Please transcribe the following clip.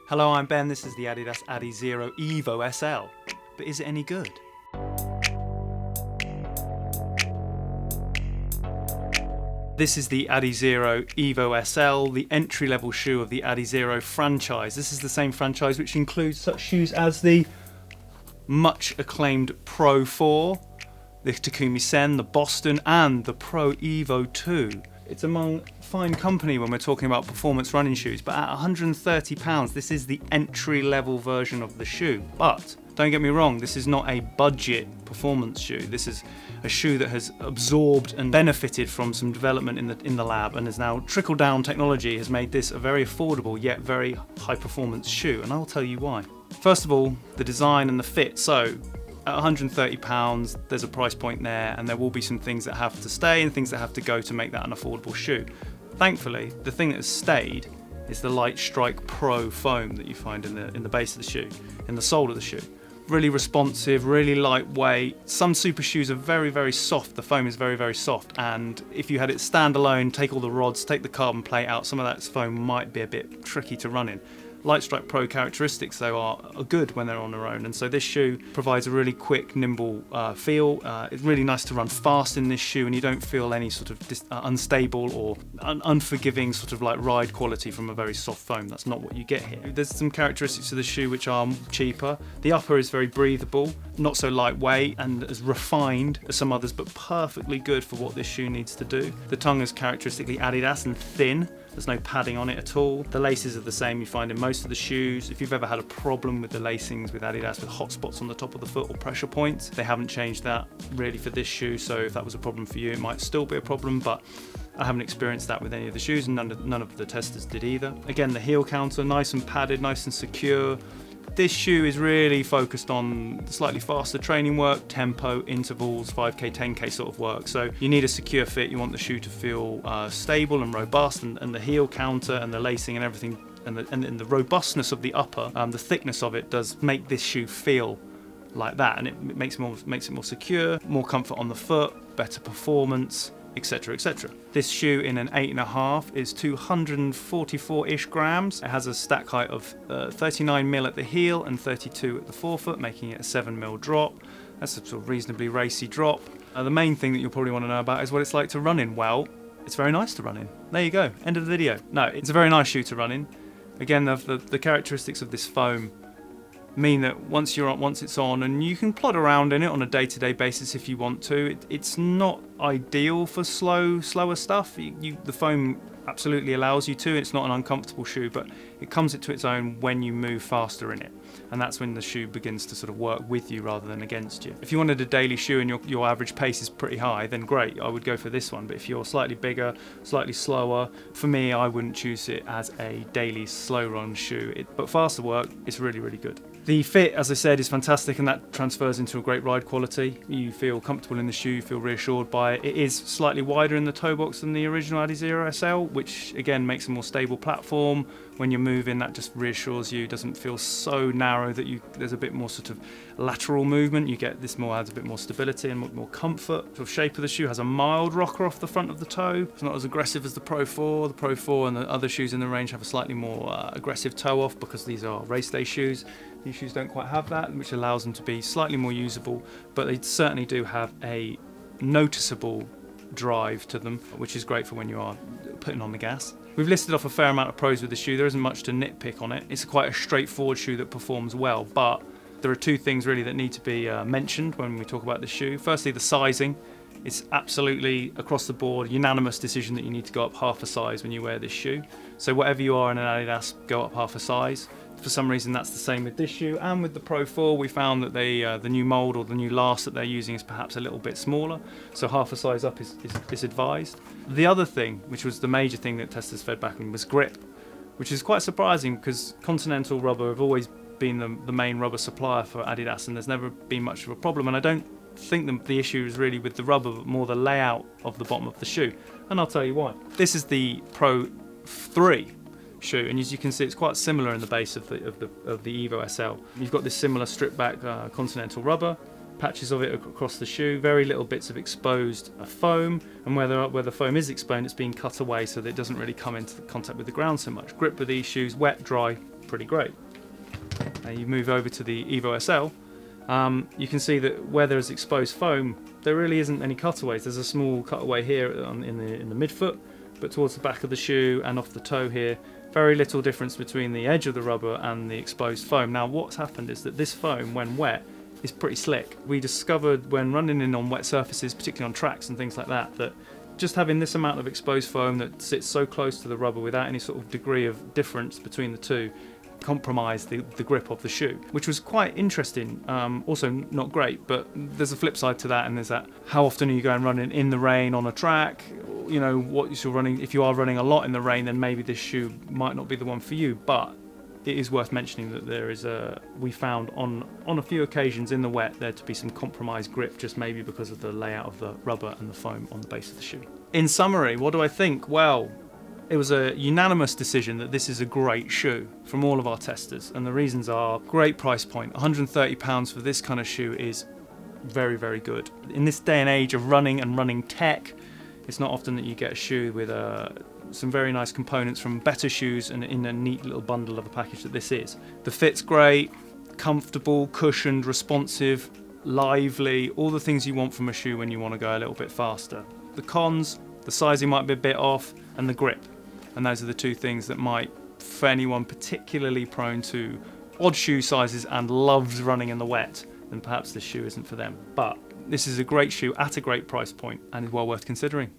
Hello, I'm Ben, this is the Adidas Adizero Evo SL. But is it any good? This is the Adizero Evo SL, the entry-level shoe of the Adizero franchise. This is the same franchise which includes such shoes as the much acclaimed Pro 4, the Takumi Sen, the Boston, and the Pro Evo 2. It's among fine company when we're talking about performance running shoes, but at £130, this is the entry-level version of the shoe. But don't get me wrong, this is not a budget performance shoe. This is a shoe that has absorbed and benefited from some development in the lab, and has now trickled down technology has made this a very affordable yet very high performance shoe, and I'll tell you why. First of all, the design and the fit. So at £130, there's a price point there, and there will be some things that have to stay and things that have to go to make that an affordable shoe. Thankfully, the thing that has stayed is the Light Strike Pro foam that you find in the base of the shoe, in the sole of the shoe. Really responsive, really lightweight. Some super shoes are very, very soft. The foam is very, very soft, and if you had it standalone, take all the rods, take the carbon plate out, some of that foam might be a bit tricky to run in. Light Strike Pro characteristics though are good when they're on their own, and so this shoe provides a really quick, nimble feel. It's really nice to run fast in this shoe, and you don't feel any sort of unstable or unforgiving sort of like ride quality from a very soft foam. That's not what you get here. There's some characteristics of the shoe which are cheaper. The upper is very breathable, not so lightweight and as refined as some others, but perfectly good for what this shoe needs to do. The tongue is characteristically Adidas and thin. There's no padding on it at all. The laces are the same you find in most of the shoes. If you've ever had a problem with the lacings with Adidas with hot spots on the top of the foot or pressure points, they haven't changed that really for this shoe, so if that was a problem for you, it might still be a problem, but I haven't experienced that with any of the shoes, and none of the testers did either. Again, the heel counter, nice and padded, nice and secure. This shoe is really focused on slightly faster training work, tempo, intervals, 5K, 10K sort of work. So you need a secure fit, you want the shoe to feel stable and robust, and the heel counter and the lacing and everything, and the robustness of the upper, the thickness of it does make this shoe feel like that, and it makes it more secure, more comfort on the foot, better performance, etc, etc. This shoe in an 8.5 is 244-ish grams. It has a stack height of 39mm at the heel and 32 at the forefoot, making it a 7mm drop. That's a sort of reasonably racy drop. The main thing that you'll probably want to know about is what it's like to run in. Well, it's very nice to run in. There you go, end of the video. No, it's a very nice shoe to run in. Again, the characteristics of this foam mean that once it's on, and you can plod around in it on a day-to-day basis if you want to. It's not ideal for slower stuff. The foam absolutely allows you to. It's not an uncomfortable shoe, but it comes into its own when you move faster in it, and that's when the shoe begins to sort of work with you rather than against you. If you wanted a daily shoe and your average pace is pretty high, then great, I would go for this one. But if you're slightly bigger, slightly slower, for me, I wouldn't choose it as a daily slow run shoe. But faster work, it's really, really good. The fit, as I said, is fantastic, and that transfers into a great ride quality. You feel comfortable in the shoe, you feel reassured by it. It is slightly wider in the toe box than the original Adizero SL, which again makes a more stable platform. When you're moving, that just reassures you. It doesn't feel so narrow that there's a bit more sort of lateral movement. You get this adds a bit more stability and more comfort. The shape of the shoe has a mild rocker off the front of the toe. It's not as aggressive as the Pro 4. The Pro 4 and the other shoes in the range have a slightly more aggressive toe off because these are race day shoes. These shoes don't quite have that, which allows them to be slightly more usable, but they certainly do have a noticeable drive to them, which is great for when you are putting on the gas. We've listed off a fair amount of pros with the shoe. There isn't much to nitpick on it. It's quite a straightforward shoe that performs well, but there are two things really that need to be mentioned when we talk about the shoe. Firstly, the sizing. It's absolutely across the board unanimous decision that you need to go up half a size when you wear this shoe. So whatever you are in an Adidas, go up half a size. For some reason that's the same with this shoe, and with the Pro 4 we found that the new mould or the new last that they're using is perhaps a little bit smaller, so half a size up is advised. The other thing, which was the major thing that testers fed back on, was grip, which is quite surprising because Continental rubber have always been the main rubber supplier for Adidas, and there's never been much of a problem, and I don't think the issue is really with the rubber but more the layout of the bottom of the shoe, and I'll tell you why. This is the Pro 3 shoe, and as you can see it's quite similar in the base of the Evo SL. You've got this similar strip back Continental rubber, patches of it across the shoe, very little bits of exposed foam, and where the foam is exposed it's being cut away so that it doesn't really come into contact with the ground so much. Grip with these shoes, wet, dry, pretty great. Now you move over to the Evo SL, you can see that where there's exposed foam, there really isn't any cutaways. There's a small cutaway here in the midfoot, but towards the back of the shoe and off the toe here, very little difference between the edge of the rubber and the exposed foam. Now what's happened is that this foam, when wet, is pretty slick. We discovered when running in on wet surfaces, particularly on tracks and things like that, that just having this amount of exposed foam that sits so close to the rubber without any sort of degree of difference between the two compromise the grip of the shoe, which was quite interesting. Also not great, but there's a flip side to that, and there's that how often are you going running in the rain on a track? You know, what you're running, if you are running a lot in the rain, then maybe this shoe might not be the one for you. But it is worth mentioning that there is we found on a few occasions in the wet there to be some compromised grip, just maybe because of the layout of the rubber and the foam on the base of the shoe. In summary, what do I think? Well, it was a unanimous decision that this is a great shoe from all of our testers, and the reasons are great price point. £130 for this kind of shoe is very, very good. In this day and age of running and running tech, it's not often that you get a shoe with some very nice components from better shoes and in a neat little bundle of a package that this is. The fit's great, comfortable, cushioned, responsive, lively, all the things you want from a shoe when you want to go a little bit faster. The cons, the sizing might be a bit off, and the grip. And those are the two things that might, for anyone particularly prone to odd shoe sizes and loves running in the wet, then perhaps this shoe isn't for them. But this is a great shoe at a great price point and is well worth considering.